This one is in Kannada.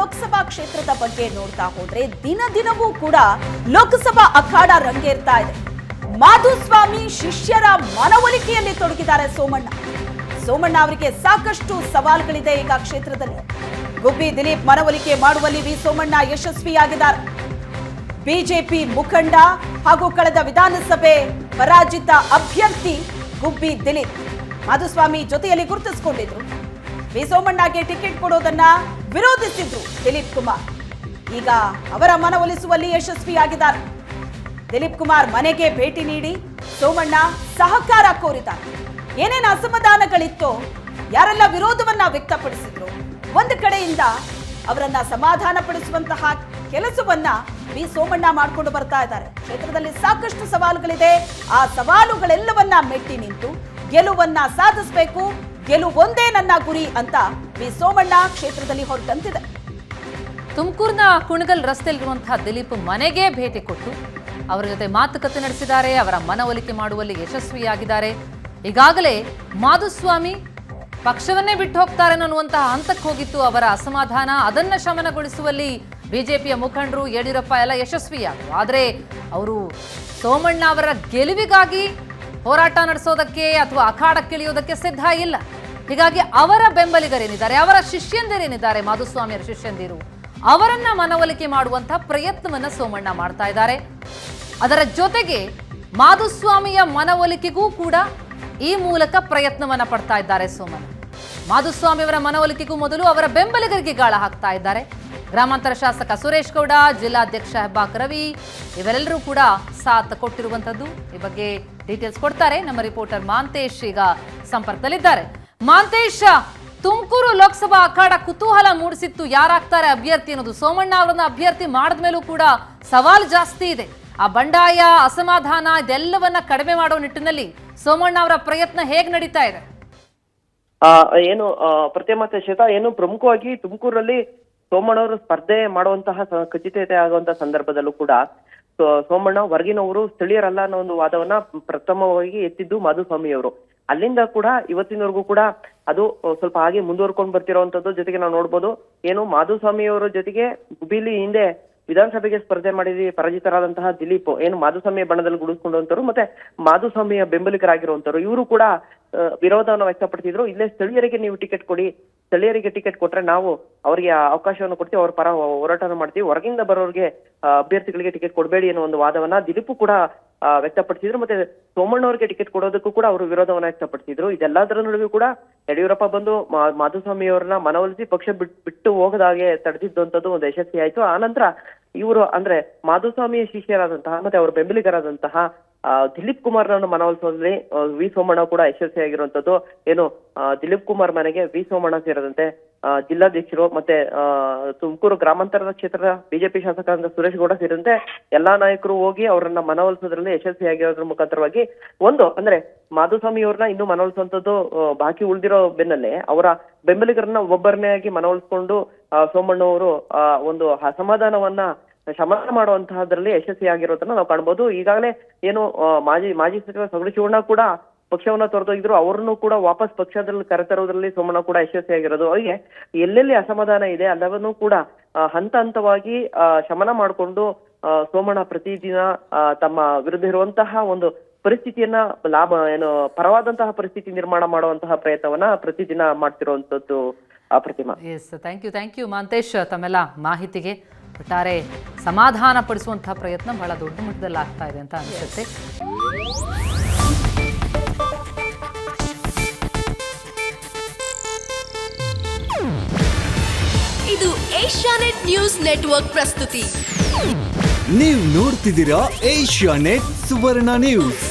ಲೋಕಸಭಾ ಕ್ಷೇತ್ರದ ಬಗ್ಗೆ ನೋಡ್ತಾ ಹೋದ್ರೆ ದಿನ ದಿನವೂ ಕೂಡ ಲೋಕಸಭಾ ಅಖಾಡ ರಂಗೇರ್ತಾ ಇದೆ. ಮಾಧುಸ್ವಾಮಿ ಶಿಷ್ಯರ ಮನವೊಲಿಕೆಯಲ್ಲಿ ತೊಡಗಿದ್ದಾರೆ ಸೋಮಣ್ಣ ಅವರಿಗೆ ಸಾಕಷ್ಟು ಸವಾಲುಗಳಿದೆ ಈಗ ಕ್ಷೇತ್ರದಲ್ಲಿ. ಗುಬ್ಬಿ ದಿಲೀಪ್ ಮನವೊಲಿಕೆ ಮಾಡುವಲ್ಲಿ ವಿ ಸೋಮಣ್ಣ ಯಶಸ್ವಿಯಾಗಿದ್ದಾರೆ. ಬಿಜೆಪಿ ಮುಖಂಡ ಹಾಗೂ ಕಳೆದ ವಿಧಾನಸಭೆ ಪರಾಜಿತ ಅಭ್ಯರ್ಥಿ ಗುಬ್ಬಿ ದಿಲೀಪ್ ಮಾಧುಸ್ವಾಮಿ ಜೊತೆಯಲ್ಲಿ ಗುರುತಿಸಿಕೊಂಡಿದ್ರು. ವಿ ಸೋಮಣ್ಣಗೆ ಟಿಕೆಟ್ ಕೊಡೋದನ್ನ ವಿರೋಧಿಸಿದ್ರು ದಿಲೀಪ್ ಕುಮಾರ್. ಈಗ ಅವರ ಮನವೊಲಿಸುವಲ್ಲಿ ಯಶಸ್ವಿಯಾಗಿದ್ದಾರೆ. ದಿಲೀಪ್ ಕುಮಾರ್ ಮನೆಗೆ ಭೇಟಿ ನೀಡಿ ಸೋಮಣ್ಣ ಸಹಕಾರ ಕೋರಿದ್ದಾರೆ. ಏನೇನು ಅಸಮಾಧಾನಗಳಿತ್ತೋ, ಯಾರೆಲ್ಲ ವಿರೋಧವನ್ನ ವ್ಯಕ್ತಪಡಿಸಿದ್ರು, ಒಂದು ಕಡೆಯಿಂದ ಅವರನ್ನ ಸಮಾಧಾನ ಪಡಿಸುವಂತಹ ಕೆಲಸವನ್ನ ವಿ ಸೋಮಣ್ಣ ಮಾಡಿಕೊಂಡು ಬರ್ತಾ ಇದ್ದಾರೆ. ಕ್ಷೇತ್ರದಲ್ಲಿ ಸಾಕಷ್ಟು ಸವಾಲುಗಳಿದೆ. ಆ ಸವಾಲುಗಳೆಲ್ಲವನ್ನ ಮೆಟ್ಟಿ ನಿಂತು ಗೆಲುವನ್ನ ಸಾಧಿಸಬೇಕು, ಗೆಲುವೊಂದೇ ನನ್ನ ಗುರಿ ಅಂತ ವಿ ಸೋಮಣ್ಣ ಕ್ಷೇತ್ರದಲ್ಲಿ ಹೊರಟಂತಿದೆ. ತುಮಕೂರಿನ ಕುಣಗಲ್ ರಸ್ತೆಯಲ್ಲಿರುವಂತಹ ದಿಲೀಪ್ ಮನೆಗೆ ಭೇಟಿ ಕೊಟ್ಟು ಅವರ ಜೊತೆ ಮಾತುಕತೆ ನಡೆಸಿದ್ದಾರೆ. ಅವರ ಮನವೊಲಿಕೆ ಮಾಡುವಲ್ಲಿ ಯಶಸ್ವಿಯಾಗಿದ್ದಾರೆ. ಈಗಾಗಲೇ ಮಾಧುಸ್ವಾಮಿ ಪಕ್ಷವನ್ನೇ ಬಿಟ್ಟು ಹೋಗ್ತಾರೆ ಅನ್ನುವಂತಹ ಹಂತಕ್ಕೆ ಹೋಗಿತ್ತು ಅವರ ಅಸಮಾಧಾನ. ಅದನ್ನ ಶಮನಗೊಳಿಸುವಲ್ಲಿ ಬಿಜೆಪಿಯ ಮುಖಂಡರು ಯಡಿಯೂರಪ್ಪ ಎಲ್ಲ ಯಶಸ್ವಿಯಾದರು. ಆದರೆ ಅವರು ಸೋಮಣ್ಣ ಅವರ ಗೆಲುವಿಗಾಗಿ ಹೋರಾಟ ನಡೆಸೋದಕ್ಕೆ ಅಥವಾ ಅಖಾಡಕ್ಕಿಳಿಯೋದಕ್ಕೆ ಸಿದ್ಧ ಇಲ್ಲ. ಹೀಗಾಗಿ ಅವರ ಬೆಂಬಲಿಗರೇನಿದ್ದಾರೆ, ಅವರ ಶಿಷ್ಯಂದಿರೇನಿದ್ದಾರೆ, ಮಾಧುಸ್ವಾಮಿಯರ ಶಿಷ್ಯಂದಿರು, ಅವರನ್ನ ಮನವೊಲಿಕೆ ಮಾಡುವಂತಹ ಪ್ರಯತ್ನವನ್ನ ಸೋಮಣ್ಣ ಮಾಡ್ತಾ ಇದ್ದಾರೆ. ಅದರ ಜೊತೆಗೆ ಮಾಧುಸ್ವಾಮಿಯ ಮನವೊಲಿಕೆಗೂ ಕೂಡ ಈ ಮೂಲಕ ಪ್ರಯತ್ನವನ್ನ ಪಡ್ತಾ ಇದ್ದಾರೆ ಸೋಮಣ್ಣ. ಮಾಧುಸ್ವಾಮಿಯವರ ಮನವೊಲಿಕೆಗೂ ಮೊದಲು ಅವರ ಬೆಂಬಲಿಗರಿಗೆ ಗಾಳ ಹಾಕ್ತಾ ಇದ್ದಾರೆ. ಗ್ರಾಮಾಂತರ ಶಾಸಕ ಸುರೇಶ್ ಗೌಡ, ಜಿಲ್ಲಾಧ್ಯಕ್ಷ ಹೆಬ್ಬಾಕ್ ರವಿ ಇವರೆಲ್ಲರೂ ಕೂಡ ಸಾಥ್ ಕೊಟ್ಟಿರುವಂತದ್ದು. ಈ ಬಗ್ಗೆ ಡೀಟೇಲ್ಸ್ ಕೊಡ್ತಾರೆ ನಮ್ಮ ರಿಪೋರ್ಟರ್ ಮಾಂತೇಶ್ ಈಗ ಸಂಪರ್ಕದಲ್ಲಿದ್ದಾರೆ. ಮಾಂತೇಶ್, ತುಮಕೂರು ಲೋಕಸಭಾ ಅಖಾಡ ಕುತೂಹಲ ಮೂಡಿಸಿತ್ತು, ಯಾರಾಗ್ತಾರೆ ಅಭ್ಯರ್ಥಿ ಅನ್ನೋದು. ಸೋಮಣ್ಣ ಅವರನ್ನ ಅಭ್ಯರ್ಥಿ ಮಾಡಿದ ಮೇಲೂ ಕೂಡ ಸವಾಲು ಜಾಸ್ತಿ ಇದೆ. ಆ ಬಂಡಾಯ, ಅಸಮಾಧಾನ ಇದೆಲ್ಲವನ್ನ ಕಡಿಮೆ ಮಾಡುವ ನಿಟ್ಟಿನಲ್ಲಿ ಸೋಮಣ್ಣ ಅವರ ಪ್ರಯತ್ನ ಹೇಗೆ ನಡೀತಾ ಇದೆ? ಏನು ಪ್ರತಿಮಾ ಶ್ವೇತಾ, ಏನು ಪ್ರಮುಖವಾಗಿ ತುಮಕೂರಲ್ಲಿ ಸೋಮಣ್ಣವರು ಸ್ಪರ್ಧೆ ಮಾಡುವಂತಹ ಖಚಿತತೆ ಆಗುವಂತಹ ಸಂದರ್ಭದಲ್ಲೂ ಕೂಡ ಸೋಮಣ್ಣ ಹೊರಗಿನವರು ಸ್ಥಳೀಯರಲ್ಲ ಅನ್ನೋ ಒಂದು ವಾದವನ್ನ ಪ್ರಥಮವಾಗಿ ಎತ್ತಿದ್ದು ಮಾಧುಸ್ವಾಮಿ ಅವರು. ಅಲ್ಲಿಂದ ಕೂಡ ಇವತ್ತಿನವರೆಗೂ ಕೂಡ ಅದು ಸ್ವಲ್ಪ ಹಾಗೆ ಮುಂದುವರ್ಕೊಂಡು ಬರ್ತಿರೋವಂಥದ್ದು. ಜೊತೆಗೆ ನಾವು ನೋಡ್ಬೋದು, ಏನು ಮಾಧುಸ್ವಾಮಿ ಅವರ ಜೊತೆಗೆ ಗುಬ್ಬಿಲಿ ಹಿಂದೆ ವಿಧಾನಸಭೆಗೆ ಸ್ಪರ್ಧೆ ಮಾಡಿ ಪರಾಜಿತರಾದಂತಹ ದಿಲೀಪ್ ಏನು ಮಾಧುಸ್ವಾಮಿಯ ಬಣ್ಣದಲ್ಲಿ ಗುಡಿಸ್ಕೊಂಡಂತರು ಮತ್ತೆ ಮಾಧುಸ್ವಾಮಿಯ ಬೆಂಬಲಿಗರಾಗಿರುವಂತರು ಇವರು ಕೂಡ ವಿರೋಧವನ್ನು ವ್ಯಕ್ತಪಡಿಸಿದ್ರು. ಇಲ್ಲೇ ಸ್ಥಳೀಯರಿಗೆ ನೀವು ಟಿಕೆಟ್ ಕೊಡಿ, ಸ್ಥಳೀಯರಿಗೆ ಟಿಕೆಟ್ ಕೊಟ್ರೆ ನಾವು ಅವರಿಗೆ ಅವಕಾಶವನ್ನು ಕೊಡ್ತೀವಿ, ಅವ್ರ ಪರ ಹೋರಾಟವನ್ನು ಮಾಡ್ತೀವಿ, ಹೊರಗಿಂದ ಬರೋರಿಗೆ ಅಭ್ಯರ್ಥಿಗಳಿಗೆ ಟಿಕೆಟ್ ಕೊಡಬೇಡಿ ಅನ್ನೋ ಒಂದು ವಾದವನ್ನ ದಿಲೀಪ್ ಕೂಡ ವ್ಯಕ್ತಪಡಿಸಿದ್ರು. ಮತ್ತೆ ಸೋಮಣ್ಣವರಿಗೆ ಟಿಕೆಟ್ ಕೊಡೋದಕ್ಕೂ ಕೂಡ ಅವರು ವಿರೋಧವನ್ನ ವ್ಯಕ್ತಪಡಿಸಿದ್ರು. ಇದೆಲ್ಲದರ ನಡುವೆ ಕೂಡ ಯಡಿಯೂರಪ್ಪ ಬಂದು ಮಾಧುಸ್ವಾಮಿ ಅವರನ್ನ ಮನವೊಲಿಸಿ ಪಕ್ಷ ಬಿಟ್ಟು ಹೋಗದಾಗೆ ತಡೆದಿದ್ದಂಥದ್ದು ಒಂದು ಯಶಸ್ವಿ ಆಯ್ತು. ಆನಂತರ ಇವರು ಅಂದ್ರೆ ಮಾಧುಸ್ವಾಮಿಯ ಶಿಷ್ಯರಾದಂತಹ ಮತ್ತೆ ಅವರ ಬೆಂಬಲಿಗರಾದಂತಹ ದಿಲೀಪ್ ಕುಮಾರ್ನನ್ನು ಮನವೊಲಿಸುವಲ್ಲಿ ವಿ ಸೋಮಣ್ಣ ಕೂಡ ಯಶಸ್ವಿಯಾಗಿರುವಂತದ್ದು. ಏನು ದಿಲೀಪ್ ಕುಮಾರ್ ಮನೆಗೆ ವಿ ಸೋಮಣ್ಣ ಸೇರಿದಂತೆ ಜಿಲ್ಲಾಧ್ಯಕ್ಷರು ಮತ್ತೆ ತುಮಕೂರು ಗ್ರಾಮಾಂತರದ ಕ್ಷೇತ್ರದ ಬಿಜೆಪಿ ಶಾಸಕರಾದ ಸುರೇಶ್ ಗೌಡ ಸೇರಿದಂತೆ ಎಲ್ಲಾ ನಾಯಕರು ಹೋಗಿ ಅವರನ್ನ ಮನವೊಲಿಸೋದ್ರಲ್ಲಿ ಯಶಸ್ವಿಯಾಗಿರೋದ್ರ ಮುಖಾಂತರವಾಗಿ ಒಂದು ಅಂದ್ರೆ ಮಾಧುಸ್ವಾಮಿ ಅವ್ರನ್ನ ಇನ್ನೂ ಮನವೊಲಿಸುವಂತದ್ದು ಬಾಕಿ ಉಳಿದಿರೋ ಬೆನ್ನಲ್ಲೇ ಅವರ ಬೆಂಬಲಿಗರನ್ನ ಒಬ್ಬೊಬ್ಬರನ್ನೇ ಆಗಿ ಮನವೊಲಿಸ್ಕೊಂಡು ಸೋಮಣ್ಣ ಅವರು ಒಂದು ಅಸಮಾಧಾನವನ್ನ ಶಮನ ಮಾಡುವಂತಹದ್ರಲ್ಲಿ ಯಶಸ್ವಿಯಾಗಿರೋದನ್ನ ನಾವು ಕಾಣ್ಬೋದು. ಈಗಾಗಲೇ ಏನು ಮಾಜಿ ಸಚಿವ ಸಗಡು ಶಿವಣ್ಣ ಕೂಡ ಪಕ್ಷವನ್ನ ತೊರೆದೋಗಿದ್ರು, ಅವರನ್ನು ಕೂಡ ವಾಪಸ್ ಪಕ್ಷದಲ್ಲಿ ಕರೆತರೋದ್ರಲ್ಲಿ ಸೋಮಣ್ಣ ಕೂಡ ಯಶಸ್ವಿಯಾಗಿರೋದು. ಅವರಿಗೆ ಎಲ್ಲೆಲ್ಲಿ ಅಸಮಾಧಾನ ಇದೆ ಎಲ್ಲವನ್ನೂ ಕೂಡ ಹಂತ ಹಂತವಾಗಿ ಶಮನ ಮಾಡಿಕೊಂಡು ಸೋಮಣ್ಣ ಪ್ರತಿದಿನ ತಮ್ಮ ವಿರುದ್ಧ ಇರುವಂತಹ ಒಂದು ಪರಿಸ್ಥಿತಿಯನ್ನ ಏನು ಪರವಾದಂತಹ ಪರಿಸ್ಥಿತಿ ನಿರ್ಮಾಣ ಮಾಡುವಂತಹ ಪ್ರಯತ್ನವನ್ನ ಪ್ರತಿದಿನ ಮಾಡ್ತಿರುವಂತದ್ದು ಪ್ರತಿಮಾ. ಎಸ್, ಥ್ಯಾಂಕ್ ಯು ಮಾಂತೇಶ್ ತಮ್ಮೆಲ್ಲ ಮಾಹಿತಿಗೆ. ಒಟ್ಟಾರೆ ಸಮಾಧಾನ ಪಡಿಸುವಂತಹ ಪ್ರಯತ್ನ ಬಹಳ ದೊಡ್ಡ ಮಟ್ಟದಲ್ಲಿ ಆಗ್ತಾ ಇದೆ ಅಂತ ಅನಿಸುತ್ತೆ. ಇದು ಏಷ್ಯಾನೆಟ್ ನ್ಯೂಸ್ ನೆಟ್ವರ್ಕ್ ಪ್ರಸ್ತುತಿ. ನೀವು ನೋಡ್ತಿದ್ದೀರಾ ಏಷ್ಯಾನೆಟ್ ಸುವರ್ಣ ನ್ಯೂಸ್.